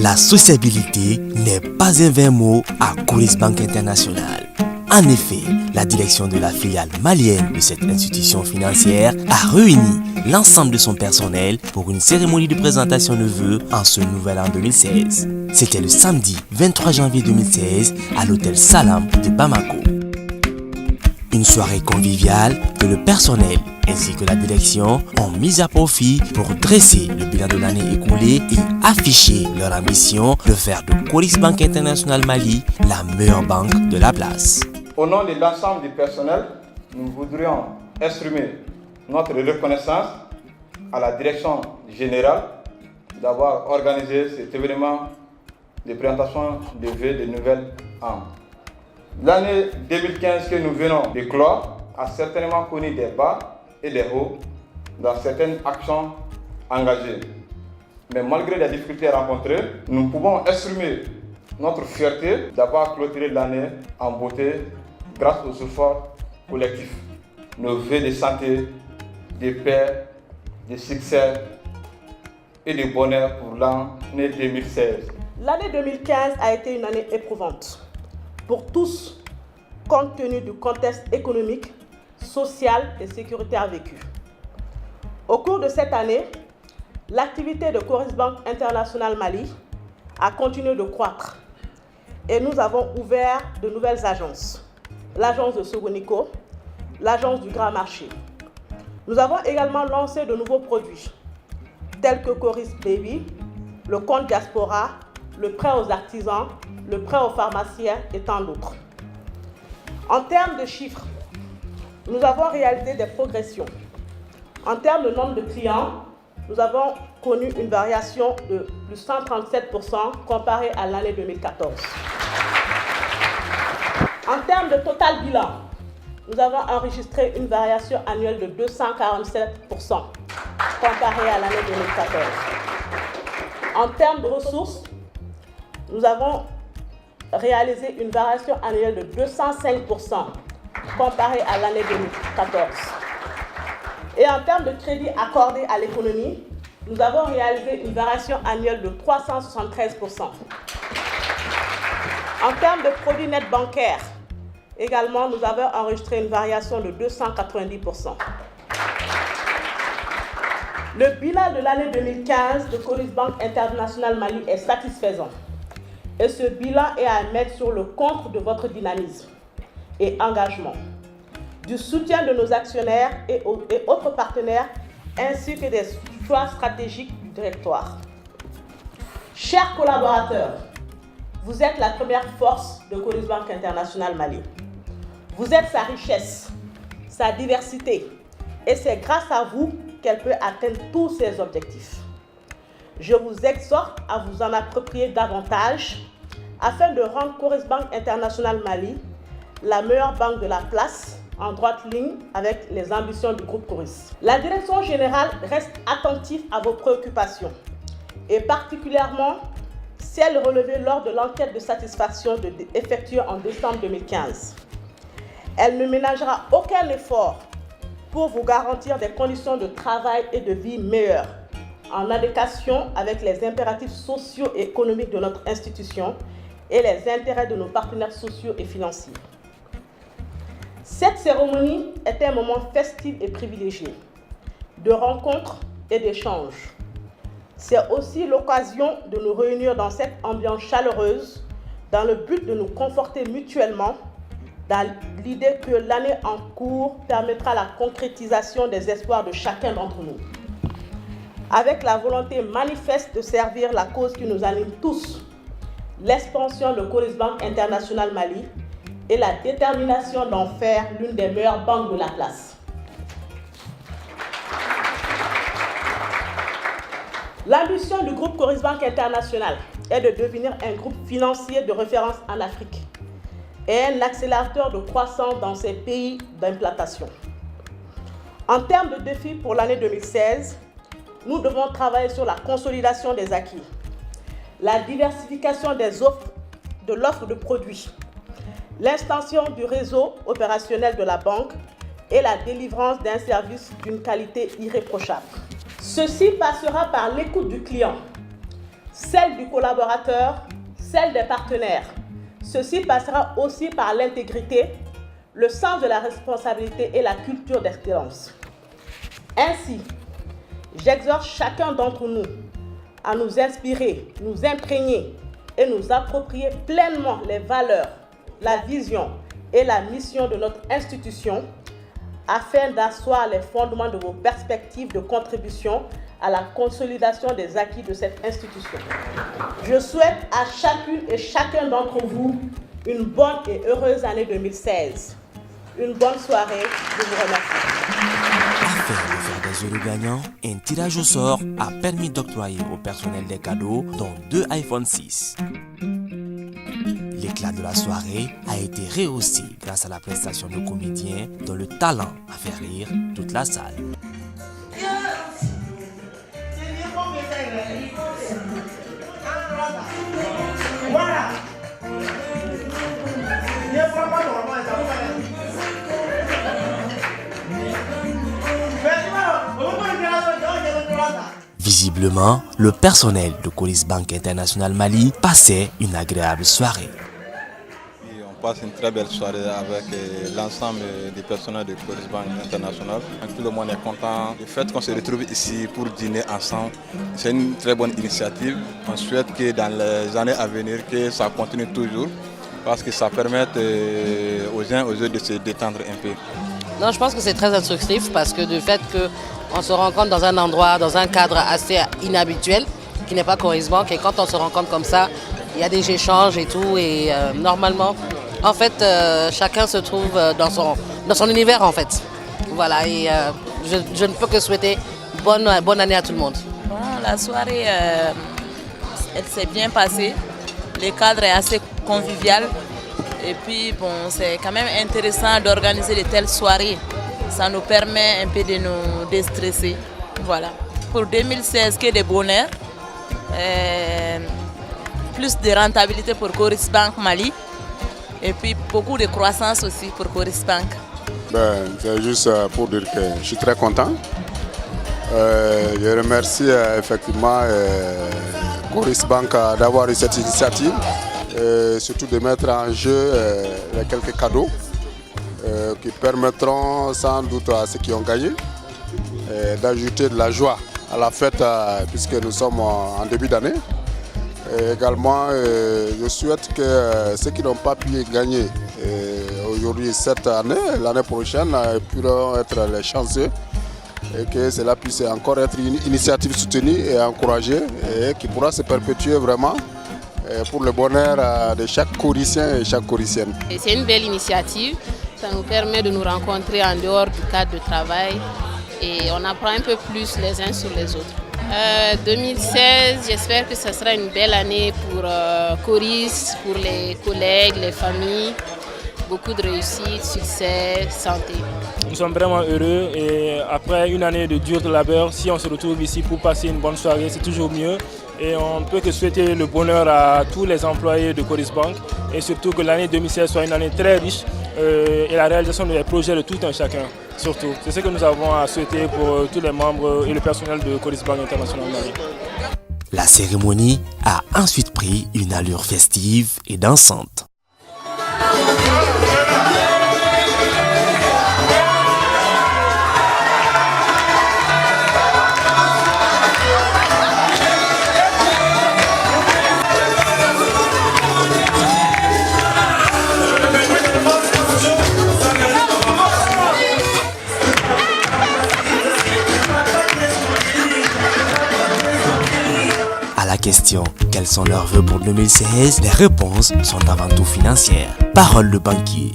La sociabilité n'est pas un vain mot à Coris Bank International. En effet, la direction de la filiale malienne de cette institution financière a réuni l'ensemble de son personnel pour une cérémonie de présentation de vœux en ce nouvel an 2016. C'était le samedi 23 janvier 2016 à l'hôtel Salam de Bamako. Une soirée conviviale que le personnel ainsi que la direction ont mis à profit pour dresser le bilan de l'année écoulée et afficher leur ambition de faire de Coris Bank International Mali la meilleure banque de la place. Au nom de l'ensemble du personnel, nous voudrions exprimer notre reconnaissance à la direction générale d'avoir organisé cet événement de présentation de vœux de nouvel an. L'année 2015 que nous venons de clore a certainement connu des bas et des hauts dans certaines actions engagées. Mais malgré les difficultés rencontrées, nous pouvons exprimer notre fierté d'avoir clôturé l'année en beauté grâce aux efforts collectifs. Nos vœux de santé, de paix, de succès et de bonheur pour l'année 2016. L'année 2015 a été une année éprouvante pour tous, compte tenu du contexte économique, social et sécuritaire vécu. Au cours de cette année, l'activité de Coris Bank International Mali a continué de croître et nous avons ouvert de nouvelles agences. L'agence de Sogonico, l'agence du Grand Marché. Nous avons également lancé de nouveaux produits tels que Coris Baby, le compte diaspora, le prêt aux artisans, le prêt aux pharmaciens et tant d'autres. En termes de chiffres, nous avons réalisé des progressions. En termes de nombre de clients, nous avons connu une variation de plus 137% comparée à l'année 2014. En termes de total bilan, nous avons enregistré une variation annuelle de 247% comparée à l'année 2014. En termes de ressources, nous avons réalisé une variation annuelle de 205% comparée à l'année 2014. Et en termes de crédits accordés à l'économie, nous avons réalisé une variation annuelle de 373%. En termes de produits nets bancaires, également, nous avons enregistré une variation de 290%. Le bilan de l'année 2015 de Coris Bank International Mali est satisfaisant. Et ce bilan est à mettre sur le compte de votre dynamisme et engagement, du soutien de nos actionnaires et autres partenaires, ainsi que des choix stratégiques du directoire. Chers collaborateurs, vous êtes la première force de Coris Bank International Mali. Vous êtes sa richesse, sa diversité, et c'est grâce à vous qu'elle peut atteindre tous ses objectifs. Je vous exhorte à vous en approprier davantage afin de rendre Coris Bank International Mali la meilleure banque de la place, en droite ligne avec les ambitions du groupe Coris. La direction générale reste attentive à vos préoccupations et particulièrement celles relevées lors de l'enquête de satisfaction effectuée en décembre 2015. Elle ne ménagera aucun effort pour vous garantir des conditions de travail et de vie meilleures, en adéquation avec les impératifs sociaux et économiques de notre institution et les intérêts de nos partenaires sociaux et financiers. Cette cérémonie est un moment festif et privilégié, de rencontres et d'échanges. C'est aussi l'occasion de nous réunir dans cette ambiance chaleureuse, dans le but de nous conforter mutuellement, dans l'idée que l'année en cours permettra la concrétisation des espoirs de chacun d'entre nous. Avec la volonté manifeste de servir la cause qui nous anime tous, l'expansion de Coris Bank International Mali et la détermination d'en faire l'une des meilleures banques de la place. L'ambition du groupe Coris Bank International est de devenir un groupe financier de référence en Afrique et un accélérateur de croissance dans ces pays d'implantation. En termes de défis pour l'année 2016, nous devons travailler sur la consolidation des acquis, la diversification de l'offre de produits, l'extension du réseau opérationnel de la banque et la délivrance d'un service d'une qualité irréprochable. Ceci passera par l'écoute du client, celle du collaborateur, celle des partenaires. Ceci passera aussi par l'intégrité, le sens de la responsabilité et la culture d'excellence. Ainsi, j'exhorte chacun d'entre nous à nous inspirer, nous imprégner et nous approprier pleinement les valeurs, la vision et la mission de notre institution afin d'asseoir les fondements de vos perspectives de contribution à la consolidation des acquis de cette institution. Je souhaite à chacune et chacun d'entre vous une bonne et heureuse année 2016. Une bonne soirée, je vous remercie. Afin de faire des heureux gagnants, un tirage au sort a permis d'octroyer au personnel des cadeaux, dont 2 iPhone 6. L'éclat de la soirée a été rehaussé grâce à la prestation de comédiens dont le talent a fait rire toute la salle. Voilà. Visiblement, le personnel de Coris Bank International Mali passait une agréable soirée. On passe une très belle soirée avec l'ensemble des personnels de Coris Bank International. Tout le monde est content du fait qu'on se retrouve ici pour dîner ensemble. C'est une très bonne initiative. On souhaite que dans les années à venir, que ça continue toujours parce que ça permet aux uns aux autres de se détendre un peu. Non, je pense que c'est très instructif parce que du fait qu'on se rencontre dans un endroit, dans un cadre assez inhabituel, qui n'est pas Coris Bank, et quand on se rencontre comme ça, il y a des échanges et tout, et normalement, en fait, chacun se trouve dans son univers en fait. Voilà, et je ne peux que souhaiter bonne année à tout le monde. Bon, la soirée, elle s'est bien passée. Le cadre est assez convivial. Et puis, bon, c'est quand même intéressant d'organiser de telles soirées. Ça nous permet un peu de nous déstresser. Voilà. Pour 2016, que de bonheur. Plus de rentabilité pour Coris Bank Mali. Et puis, beaucoup de croissance aussi pour Coris Bank. C'est juste pour dire que je suis très content. Je remercie effectivement Coris Bank d'avoir eu cette initiative. Surtout de mettre en jeu quelques cadeaux qui permettront sans doute à ceux qui ont gagné d'ajouter de la joie à la fête puisque nous sommes en début d'année. Également, je souhaite que ceux qui n'ont pas pu gagner aujourd'hui cette année, l'année prochaine, pourront être les chanceux et que cela puisse encore être une initiative soutenue et encouragée et qui pourra se perpétuer vraiment pour le bonheur de chaque Corisien et chaque Corisienne. C'est une belle initiative, ça nous permet de nous rencontrer en dehors du cadre de travail et on apprend un peu plus les uns sur les autres. 2016, j'espère que ce sera une belle année pour Coris, pour les collègues, les familles. Beaucoup de réussite, succès, santé. Nous sommes vraiment heureux et après une année de dur labeur, si on se retrouve ici pour passer une bonne soirée, c'est toujours mieux. Et on ne peut que souhaiter le bonheur à tous les employés de Coris Bank et surtout que l'année 2016 soit une année très riche et la réalisation des projets de tout un chacun. Surtout, c'est ce que nous avons à souhaiter pour tous les membres et le personnel de Coris Bank International Mali. La cérémonie a ensuite pris une allure festive et dansante. À la question « Quels sont leurs vœux pour 2016 ?», les réponses sont avant tout financières. Parole de banquier.